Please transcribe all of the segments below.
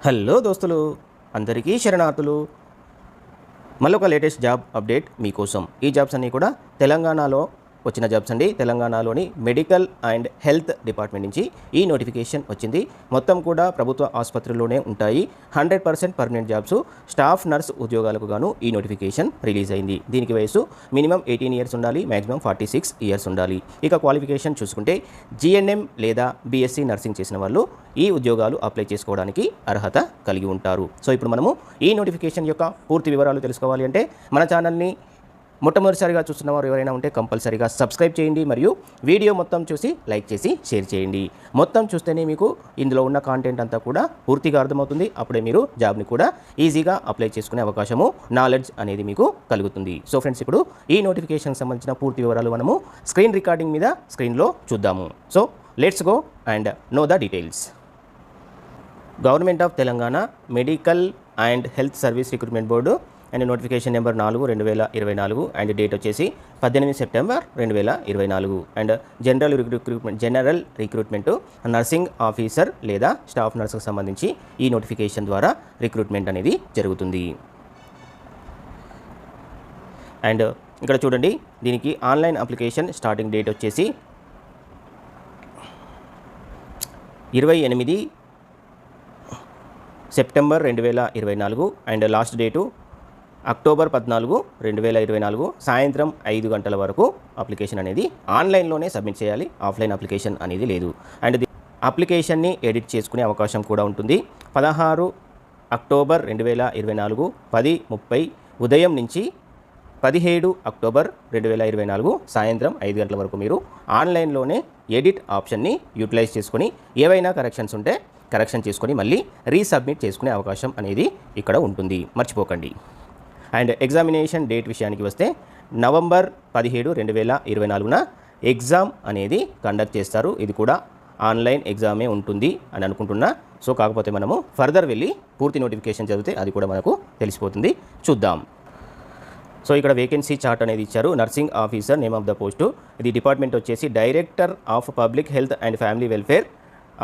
Hello దోస్తులు, అందరికీ శరణార్థులు. మళ్ళొక latest job update మీకోసం. ఈ జాబ్స్ అన్నీ కూడా తెలంగాణలో వచ్చిన జాబ్స్ అండి. తెలంగాణలోని మెడికల్ అండ్ హెల్త్ డిపార్ట్మెంట్ నుంచి ఈ నోటిఫికేషన్ వచ్చింది. మొత్తం కూడా ప్రభుత్వ ఆసుపత్రుల్లోనే ఉంటాయి. 100% పర్మనెంట్ జాబ్స్. స్టాఫ్ నర్స్ ఉద్యోగాలకు గాను ఈ నోటిఫికేషన్ రిలీజ్ అయింది. దీనికి వయసు మినిమం 18 ఇయర్స్ ఉండాలి, మ్యాక్సిమం 46 ఇయర్స్ ఉండాలి. ఇక క్వాలిఫికేషన్ చూసుకుంటే GNM లేదా BSc నర్సింగ్ చేసిన వాళ్ళు ఈ ఉద్యోగాలు అప్లై చేసుకోవడానికి అర్హత కలిగి ఉంటారు. సో ఇప్పుడు మనము ఈ నోటిఫికేషన్ యొక్క పూర్తి వివరాలు తెలుసుకోవాలి అంటే మన ఛానల్ని మొట్టమొదటిసారిగా చూస్తున్న వారు ఎవరైనా ఉంటే కంపల్సరీగా సబ్స్క్రైబ్ చేయండి, మరియు వీడియో మొత్తం చూసి లైక్ చేసి షేర్ చేయండి. మొత్తం చూస్తేనే మీకు ఇందులో ఉన్న కాంటెంట్ అంతా కూడా పూర్తిగా అర్థమవుతుంది. అప్పుడే మీరు జాబ్ని కూడా ఈజీగా అప్లై చేసుకునే అవకాశము, నాలెడ్జ్ అనేది మీకు కలుగుతుంది. సో ఫ్రెండ్స్, ఇప్పుడు ఈ నోటిఫికేషన్కి సంబంధించిన పూర్తి వివరాలు మనము స్క్రీన్ రికార్డింగ్ మీద స్క్రీన్లో చూద్దాము. So let's go and know the details. Government of Telangana medical and health service recruitment board and notification number 4/2024 and date వచ్చేసి 18 September 2024. And general recruitment nursing officer లేదా స్టాఫ్ నర్స్కి సంబంధించి ఈ నోటిఫికేషన్ ద్వారా రిక్రూట్మెంట్ అనేది జరుగుతుంది. అండ్ ఇక్కడ చూడండి, దీనికి ఆన్లైన్ అప్లికేషన్ స్టార్టింగ్ డేట్ వచ్చేసి 28 September 2024 and last date October 14, 2024 సాయంత్రం 5 గంటల వరకు అప్లికేషన్ అనేది ఆన్లైన్లోనే సబ్మిట్ చేయాలి. ఆఫ్లైన్ అప్లికేషన్ అనేది లేదు. అండ్ అప్లికేషన్ని ఎడిట్ చేసుకునే అవకాశం కూడా ఉంటుంది. 16 అక్టోబర్ 2024 10:30 ఉదయం నుంచి 17 అక్టోబర్ 2024 సాయంత్రం 5 గంటల వరకు మీరు ఆన్లైన్లోనే ఎడిట్ ఆప్షన్ని యూటిలైజ్ చేసుకొని ఏవైనా కరెక్షన్స్ ఉంటే కరెక్షన్ చేసుకొని మళ్ళీ రీసబ్మిట్ చేసుకునే అవకాశం అనేది ఇక్కడ ఉంటుంది, మర్చిపోకండి. అండ్ ఎగ్జామినేషన్ డేట్ విషయానికి వస్తే నవంబర్ 17, 2024 ఎగ్జామ్ అనేది కండక్ట్ చేస్తారు. ఇది కూడా ఆన్లైన్ ఎగ్జామే ఉంటుంది అని అనుకుంటున్నా. సో కాకపోతే మనము ఫర్దర్ వెళ్ళి పూర్తి నోటిఫికేషన్ చదివితే అది కూడా మనకు తెలిసిపోతుంది. చూద్దాం. సో ఇక్కడ వేకెన్సీ చార్ట్ అనేది ఇచ్చారు. Nursing officer name of the post. ఇది డిపార్ట్మెంట్ వచ్చేసి director of public health and family welfare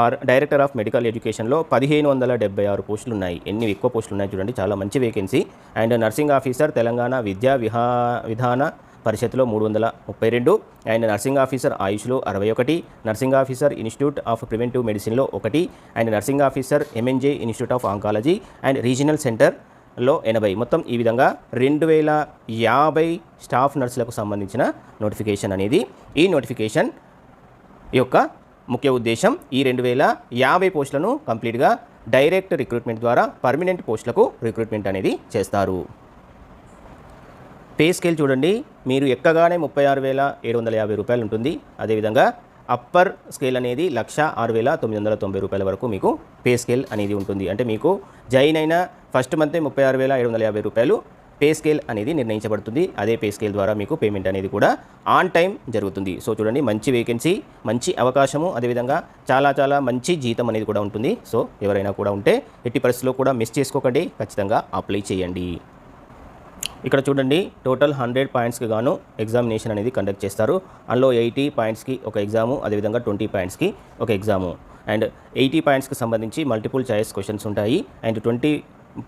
or director of medical ఎడ్యుకేషన్లో 1576 పోస్టులు ఉన్నాయి. ఎన్ని ఎక్కువ పోస్టులు ఉన్నాయి చూడండి, చాలా మంచి vacancy. And nursing officer Telangana Vidya Vidhana పరిషత్లో 332, అండ్ నర్సింగ్ ఆఫీసర్ ఆయుష్లో 61, nursing officer institute of preventive మెడిసిన్లో 1, and nursing officer MNJ institute of oncology and regional సెంటర్లో 80. మొత్తం ఈ విధంగా 2050 స్టాఫ్ నర్సులకు సంబంధించిన నోటిఫికేషన్ అనేది. ఈ నోటిఫికేషన్ యొక్క ముఖ్య ఉద్దేశం ఈ 2050 పోస్టులను కంప్లీట్గా డైరెక్ట్ రిక్రూట్మెంట్ ద్వారా పర్మనెంట్ పోస్టులకు రిక్రూట్మెంట్ అనేది చేస్తారు. పే స్కేల్ చూడండి, మీరు ఎక్కగానే 36,750 రూపాయలు ఉంటుంది. అదేవిధంగా అప్పర్ స్కేల్ అనేది 1,06,990 రూపాయల వరకు మీకు పే స్కేల్ అనేది ఉంటుంది. అంటే మీకు జాయిన్ అయిన ఫస్ట్ మంతే 36,750 రూపాయలు పే స్కేల్ అనేది నిర్ణయించబడుతుంది. అదే పే స్కేల్ ద్వారా మీకు పేమెంట్ అనేది కూడా ఆన్ టైం జరుగుతుంది. సో చూడండి, మంచి వేకెన్సీ, మంచి అవకాశము, అదేవిధంగా చాలా మంచి జీతం అనేది కూడా ఉంటుంది. సో ఎవరైనా కూడా ఉంటే ఎట్టి పరిస్థితుల్లో కూడా మిస్ చేసుకోకండి, ఖచ్చితంగా అప్లై చేయండి. ఇక్కడ చూడండి, టోటల్ 100 పాయింట్స్కి గాను ఎగ్జామినేషన్ అనేది కండక్ట్ చేస్తారు. అందులో 80 పాయింట్స్కి ఒక ఎగ్జాము, అదేవిధంగా 20 పాయింట్స్కి ఒక ఎగ్జాము. అండ్ 80 పాయింట్స్కి సంబంధించి మల్టిపుల్ చాయిస్ క్వశ్చన్స్ ఉంటాయి. అండ్ 20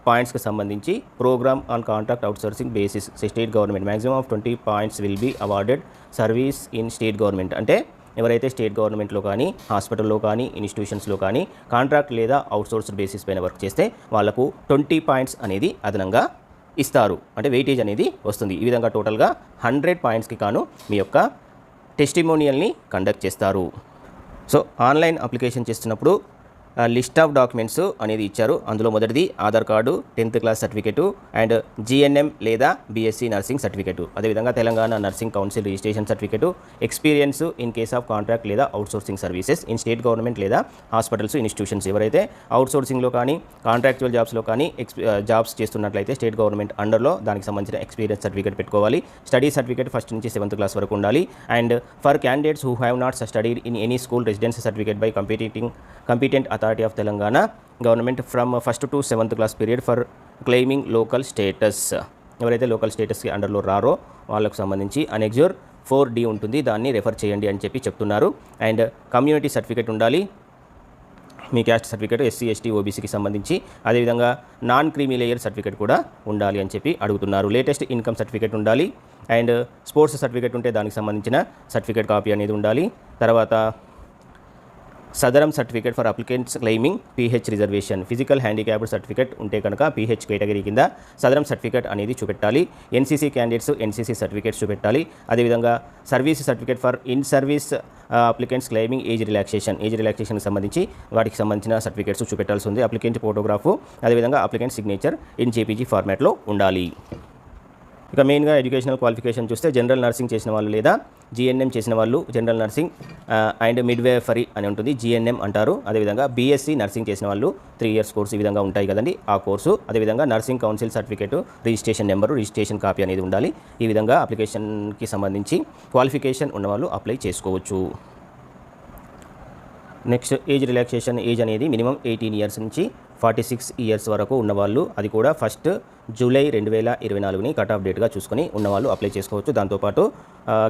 పాయింట్స్కి సంబంధించి programme on contract outsourcing basis state government maximum of 20 points will be awarded service in state government. అంటే ఎవరైతే స్టేట్ గవర్నమెంట్లో కానీ, హాస్పిటల్లో కానీ, ఇన్స్టిట్యూషన్స్లో కానీ కాంట్రాక్ట్ లేదా అవుట్సోర్స్డ్ బేసిస్ పైన వర్క్ చేస్తే వాళ్లకు 20 పాయింట్స్ అనేది అదనంగా ఇస్తారు. అంటే వెయిటేజ్ అనేది వస్తుంది. ఈ విధంగా టోటల్గా 100 పాయింట్స్కి కాను మీ యొక్క టెస్టిమోనియల్ని కండక్ట్ చేస్తారు. సో ఆన్లైన్ అప్లికేషన్ చేస్తున్నప్పుడు లిస్ట్ ఆఫ్ డాక్యుమెంట్స్ అనేది ఇచ్చారు. అందులో మొదటిది Aadhaar card, 10th class certificate and GNM లేదా BSc నర్సింగ్ సర్టిఫికేటు, అదేవిధంగా Telangana nursing council registration certificate, experience in case of contract లేదా outsourcing services in state government లేదా హాస్పిటల్స్, ఇన్స్టిట్యూషన్స్. ఎవరైతే అవుట్సోర్సింగ్లో కానీ కాంట్రాక్చువల్ జాబ్స్లో కానీ జాబ్స్ చేస్తున్నట్లయితే స్టేట్ గవర్నమెంట్ అండర్లో దానికి సంబంధించిన ఎక్స్పీరియన్స్ సర్టిఫికేట్ పెట్టుకోవాలి. స్టడీ సర్టిఫికేట్ ఫస్ట్ నుంచి 7th క్లాస్ వరకు ఉండాలి. And for candidates who have not studied in any school residency certificate by competent authority of Telangana government from 1st to 7th class period for claiming local status. ఎవరైతే local స్టేటస్కి అండర్లో రారో వాళ్ళకు సంబంధించి annexure 4D ఉంటుంది, దాన్ని refer చేయండి అని చెప్తున్నారు. And community certificate ఉండాలి. మీ క్యాస్ట్ సర్టిఫికేట్ ఎస్సీ ఎస్టీ ఓబీసీకి సంబంధించి, అదేవిధంగా నాన్ క్రీమీ లేయర్ సర్టిఫికేట్ కూడా ఉండాలి అని చెప్పి అడుగుతున్నారు. లేటెస్ట్ ఇన్కమ్ సర్టిఫికేట్ ఉండాలి అండ్ స్పోర్ట్స్ సర్టిఫికేట్ ఉంటే దానికి సంబంధించిన సర్టిఫికేట్ కాపీ అనేది ఉండాలి. తర్వాత Sadarem certificate for applicants claiming PH reservation, physical handicapped certificate ఉంటే కనుక పీహెచ్ కేటగిరీ కింద సదరం సర్టిఫికేట్ అనేది చూపెట్టాలి. ఎన్సీసీ క్యాండిడేట్స్ ఎన్సీసీ సర్టిఫికేట్స్ చూపెట్టాలి. అదేవిధంగా service certificate for in service applicants claiming age రిలాక్సేషన్కి సంబంధించి వాటికి సంబంధించిన సర్టిఫికేట్స్ చూపెట్టాల్సి ఉంది. అప్లికెంట్ ఫోటోగ్రాఫ్, అదేవిధంగా అప్లికెంట్ సిగ్నేచర్ ఇన్ జేపీజీ ఫార్మాట్లో ఉండాలి. ఇక మెయిన్గా ఎడ్యుకేషనల్ క్వాలిఫికేషన్ చూస్తే జనరల్ నర్సింగ్ చేసిన వాళ్ళు లేదా జీఎన్ఎం చేసిన వాళ్ళు, జనరల్ నర్సింగ్ అండ్ మిడ్వేఫరీ అని ఉంటుంది, జీఎన్ఎం అంటారు. అదేవిధంగా బీఎస్సీ నర్సింగ్ చేసిన వాళ్ళు 3 years కోర్సు ఈ విధంగా ఉంటాయి కదండి, ఆ కోర్సు. అదేవిధంగా nursing council certificate, registration number, registration copy అనేది ఉండాలి. ఈ విధంగా అప్లికేషన్కి సంబంధించి క్వాలిఫికేషన్ ఉన్నవాళ్ళు అప్లై చేసుకోవచ్చు. నెక్స్ట్ ఏజ్ రిలాక్సేషన్, ఏజ్ అనేది మినిమం 18 years నుంచి 46 years వరకు ఉన్నవాళ్ళు, అది కూడా 1 July 2024 కట్ ఆఫ్ డేట్గా చూసుకొని ఉన్నవాళ్ళు అప్లై చేసుకోవచ్చు. దాంతోపాటు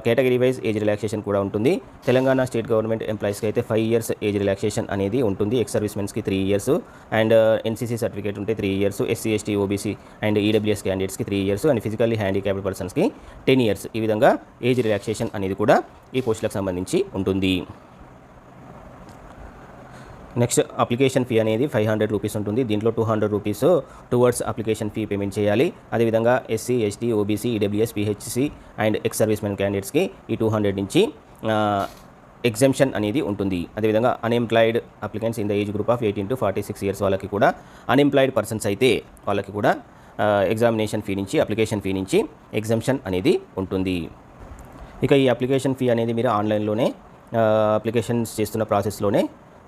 కేటగిరీ వైజ్ ఏజ్ రిలాక్సేషన్ కూడా ఉంటుంది. తెలంగాణ స్టేట్ గవర్నమెంట్ ఎంప్లాయీస్కి అయితే 5 years ఏజ్ రిలాక్సేషన్ అనేది ఉంటుంది. ఎక్స్ సర్వీస్మెన్స్కి 3 years అండ్ ఎన్సీసీ సర్టిఫికేట్ ఉంటే 3 years, SC ST OBC and EWS క్యాండిడేట్స్కి 3 years అండ్ ఫిజికల్లీ హ్యాండిక్యాప్డ్ పర్సన్స్కి 10 years. ఈ విధంగా ఏజ్ రిలాక్సేషన్ అనేది కూడా ఈ పోస్టులకు సంబంధించి ఉంటుంది. నెక్స్ట్ అప్లికేషన్ ఫీ అనేది 500 రూపీస్ ఉంటుంది. దీంట్లో 200 rupees towards application fee payment చేయాలి. అదేవిధంగా SC ST OBC EWS PHC and ex servicemen క్యాండిడేట్స్కి ఈ 200 నుంచి ఎగ్జెంప్షన్ అనేది ఉంటుంది. అదేవిధంగా unemployed applicants in the age group of 18 to 46 years వాళ్ళకి కూడా, అన్ఎంప్లాయిడ్ పర్సన్స్ అయితే వాళ్ళకి కూడా ఎగ్జామినేషన్ ఫీ నుంచి, అప్లికేషన్ ఫీ నుంచి ఎగ్జెంప్షన్ అనేది ఉంటుంది. ఇక ఈ అప్లికేషన్ ఫీ అనేది మీరు ఆన్లైన్లోనే అప్లికేషన్స్ చేస్తున్న ప్రాసెస్లోనే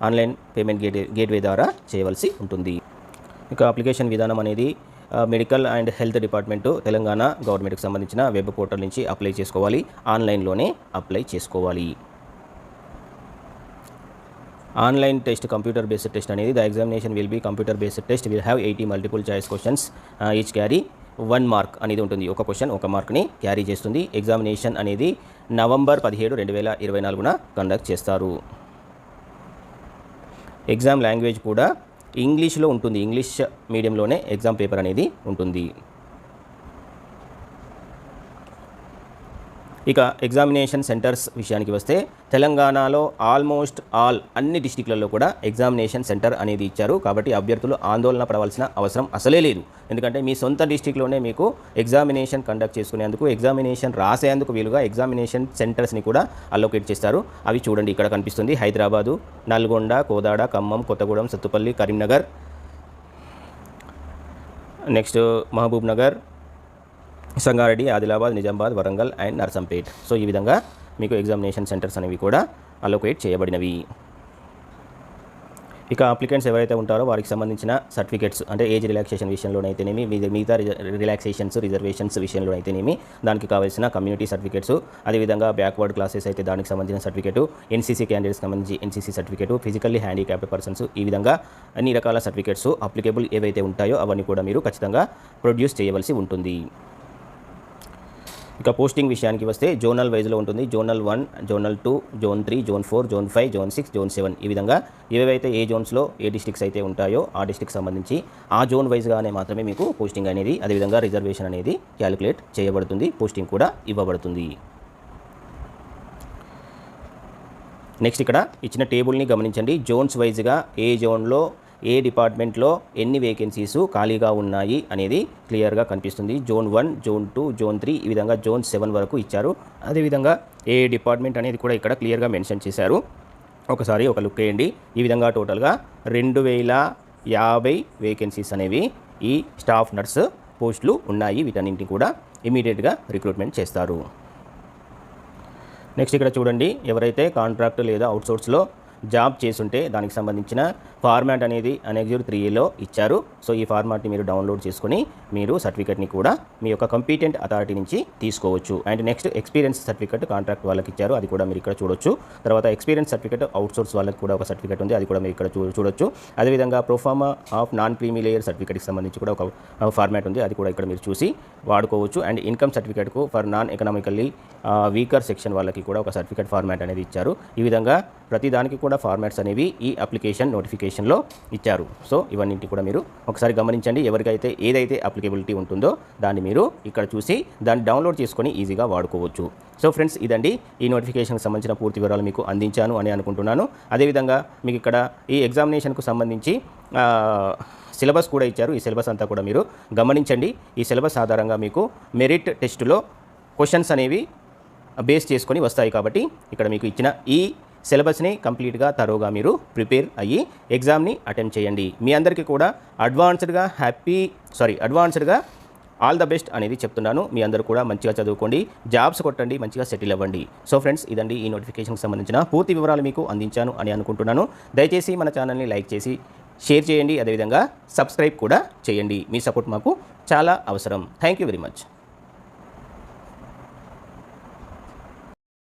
ఆన్లైన్ పేమెంట్ గేట్వే ద్వారా చేయవలసి ఉంటుంది. ఇక అప్లికేషన్ విధానం అనేది medical and health department Telangana గవర్నమెంట్కి సంబంధించిన వెబ్ పోర్టల్ నుంచి అప్లై చేసుకోవాలి. ఆన్లైన్లోనే అప్లై చేసుకోవాలి. Online test, computer based test అనేది the examination will be computer based test will have 80 multiple choice questions each carry 1 mark అనేది ఉంటుంది. ఒక క్వశ్చన్ 1 మార్క్ని క్యారీ చేస్తుంది. ఎగ్జామినేషన్ అనేది November 17, 2024 కండక్ట్ చేస్తారు. ఎగ్జామ్ లాంగ్వేజ్ కూడా ఇంగ్లీష్లో ఉంటుంది. ఇంగ్లీష్ మీడియంలోనే ఎగ్జామ్ పేపర్ అనేది ఉంటుంది. ఇక ఎగ్జామినేషన్ సెంటర్స్ విషయానికి వస్తే తెలంగాణలో ఆల్మోస్ట్ అన్ని డిస్టిక్లలో కూడా ఎగ్జామినేషన్ సెంటర్ అనేది ఇచ్చారు. కాబట్టి అభ్యర్థులు ఆందోళన పడవలసిన అవసరం అసలే లేదు. ఎందుకంటే మీ సొంత డిస్టిక్లోనే మీకు ఎగ్జామినేషన్ కండక్ట్ చేసుకునేందుకు, ఎగ్జామినేషన్ రాసేందుకు వీలుగా ఎగ్జామినేషన్ సెంటర్స్ని కూడా అలోకేట్ చేస్తారు. అవి చూడండి, ఇక్కడ కనిపిస్తుంది. Hyderabad, Nalgonda, Kodad, Khammam, Kothagudem, Sathupalli, Karimnagar, next Mahbubnagar, Sangareddy, Adilabad, Nizamabad, Warangal and Narsampet. So ఈ విధంగా మీకు ఎగ్జామినేషన్ సెంటర్స్ అనేవి కూడా అలోకేట్ చేయబడినవి. ఇక అప్లికెంట్స్ ఎవరైతే ఉంటారో వారికి సంబంధించిన సర్టిఫికేట్స్, అంటే ఏజ్ రిలాక్సేషన్ విషయంలోనైతేనేమి, మిగతా రిజర్వేషన్స్ విషయంలోనైతేనేమి దానికి కావాల్సిన కమ్యూనిటీ సర్టిఫికేట్స్, అదేవిధంగా బ్యాక్వర్డ్ క్లాసెస్ అయితే దానికి సంబంధించిన సర్టిఫికేటు, ఎన్సీసీ క్యాండిడేట్స్ సంబంధించి NCC certificate, physically handicapped persons, ఈ విధంగా అన్ని రకాల సర్టిఫికేట్స్ అప్లికేబుల్ ఏవైతే ఉంటాయో అవన్నీ కూడా మీరు ఖచ్చితంగా ప్రొడ్యూస్ చేయవలసి ఉంటుంది. ఇక పోస్టింగ్ విషయానికి వస్తే జోనల్ వైజ్లో ఉంటుంది. Zonal 1, zonal 2, zone 3, zone 4, zone 5, zone 6, zone 7 ఈ విధంగా ఏవైతే ఏ జోన్స్లో ఏ డిస్ట్రిక్ట్స్ అయితే ఉంటాయో ఆ డిస్ట్రిక్ట్ సంబంధించి ఆ జోన్ వైజ్గానే మాత్రమే మీకు పోస్టింగ్ అనేది, అదేవిధంగా రిజర్వేషన్ అనేది క్యాలిక్యులేట్ చేయబడుతుంది. పోస్టింగ్ కూడా ఇవ్వబడుతుంది. నెక్స్ట్ ఇక్కడ ఇచ్చిన టేబుల్ని గమనించండి. జోన్స్ వైజ్గా ఏ జోన్లో ఏ డిపార్ట్మెంట్లో ఎన్ని వేకెన్సీస్ ఖాళీగా ఉన్నాయి అనేది క్లియర్గా కనిపిస్తుంది. జోన్ 1, జోన్ 2, జోన్ 3 ఈ విధంగా జోన్ 7 వరకు ఇచ్చారు. అదేవిధంగా ఏ డిపార్ట్మెంట్ అనేది కూడా ఇక్కడ క్లియర్గా మెన్షన్ చేశారు. ఒకసారి ఒక లుక్ వేయండి. ఈ విధంగా టోటల్గా 2050 వేకెన్సీస్ అనేవి ఈ స్టాఫ్ నర్స్ పోస్టులు ఉన్నాయి. వీటన్నింటినీ కూడా ఇమీడియట్గా రిక్రూట్మెంట్ చేస్తారు. నెక్స్ట్ ఇక్కడ చూడండి, ఎవరైతే కాంట్రాక్ట్ లేదా అవుట్సోర్స్లో జాబ్ చేసుంటే దానికి సంబంధించిన ఫార్మాట్ అనేది అనెక్స్యూర్ 3Aలో ఇచ్చారు. సో ఈ ఫార్మాట్ని మీరు డౌన్లోడ్ చేసుకొని మీరు సర్టిఫికేట్ని కూడా మీ యొక్క కంపీటెంట్ అథారిటీ నుంచి తీసుకోవచ్చు. And next experience certificate contract వాళ్ళకి ఇచ్చారు, అది కూడా మీరు ఇక్కడ చూడొచ్చు. తర్వాత ఎక్స్పీరియన్స్ సర్టిఫికేట్ అవుట్సోర్స్ వాళ్ళకి కూడా ఒక సర్టిఫికేట్ ఉంది, అది కూడా మీరు ఇక్కడ చూడొచ్చు. అదేవిధంగా proforma of non creamy layer సర్టిఫికేట్కి సంబంధించి కూడా ఒక ఫార్మాట్ ఉంది, అది కూడా ఇక్కడ మీరు చూసి వాడుకోవచ్చు. అండ్ ఇన్కమ్ సర్టిఫికేట్కు for non economically weaker section వాళ్ళకి కూడా ఒక సర్టిఫికేట్ ఫార్మాట్ అనేది ఇచ్చారు. ఈ విధంగా ప్రతి దానికి కూడా ఫార్మాట్స్ అనేవి ఈ అప్లికేషన్ నోటిఫికేషన్ నోటిఫికేషన్లో ఇచ్చారు. సో ఇవన్నింటి కూడా మీరు ఒకసారి గమనించండి. ఎవరికైతే ఏదైతే అప్లికేబిలిటీ ఉంటుందో దాన్ని మీరు ఇక్కడ చూసి దాన్ని డౌన్లోడ్ చేసుకొని ఈజీగా వాడుకోవచ్చు. సో ఫ్రెండ్స్, ఇదండి ఈ నోటిఫికేషన్కి సంబంధించిన పూర్తి వివరాలు మీకు అందించాను అని అనుకుంటున్నాను. అదేవిధంగా మీకు ఇక్కడ ఈ ఎగ్జామినేషన్కు సంబంధించి సిలబస్ కూడా ఇచ్చారు. ఈ సిలబస్ అంతా కూడా మీరు గమనించండి. ఈ సిలబస్ ఆధారంగా మీకు మెరిట్ టెస్టులో క్వశ్చన్స్ అనేవి బేస్ చేసుకొని వస్తాయి. కాబట్టి ఇక్కడ మీకు ఇచ్చిన ఈ సిలబస్ని కంప్లీట్గా తరోగా మీరు ప్రిపేర్ అయ్యి ఎగ్జామ్ని అటెంప్ట్ చేయండి. మీ అందరికీ కూడా అడ్వాన్స్డ్గా ఆల్ ద బెస్ట్ అనేది చెప్తున్నాను. మీ అందరూ కూడా మంచిగా చదువుకోండి, జాబ్స్ కొట్టండి, మంచిగా సెటిల్ అవ్వండి. సో ఫ్రెండ్స్, ఇదండి ఈ నోటిఫికేషన్కి సంబంధించిన పూర్తి వివరాలు మీకు అందించాను అని అనుకుంటున్నాను. దయచేసి మన ఛానల్ని లైక్ చేసి షేర్ చేయండి. అదేవిధంగా సబ్స్క్రైబ్ కూడా చేయండి. మీ సపోర్ట్ మాకు చాలా అవసరం. Thank you very much.